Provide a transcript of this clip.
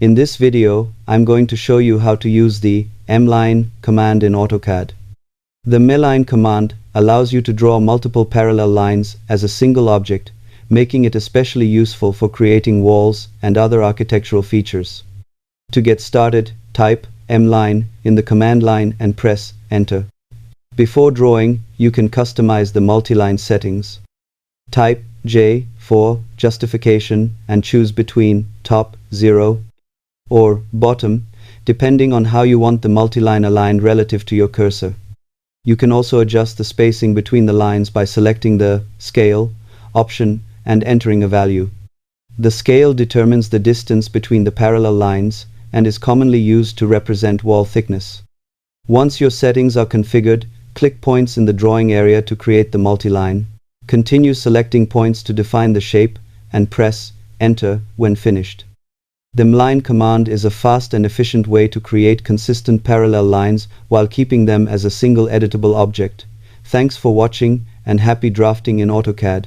In this video, I'm going to show you how to use the MLINE command in AutoCAD. The MLINE command allows you to draw multiple parallel lines as a single object, making it especially useful for creating walls and other architectural features. To get started, type MLINE in the command line and press Enter. Before drawing, you can customize the multiline settings. Type J for justification and choose between top 0 or bottom, depending on how you want the multiline aligned relative to your cursor. You can also adjust the spacing between the lines by selecting the Scale option and entering a value. The scale determines the distance between the parallel lines and is commonly used to represent wall thickness. Once your settings are configured, click points in the drawing area to create the multiline. Continue selecting points to define the shape and press Enter when finished. The MLINE command is a fast and efficient way to create consistent parallel lines while keeping them as a single editable object. Thanks for watching and happy drafting in AutoCAD.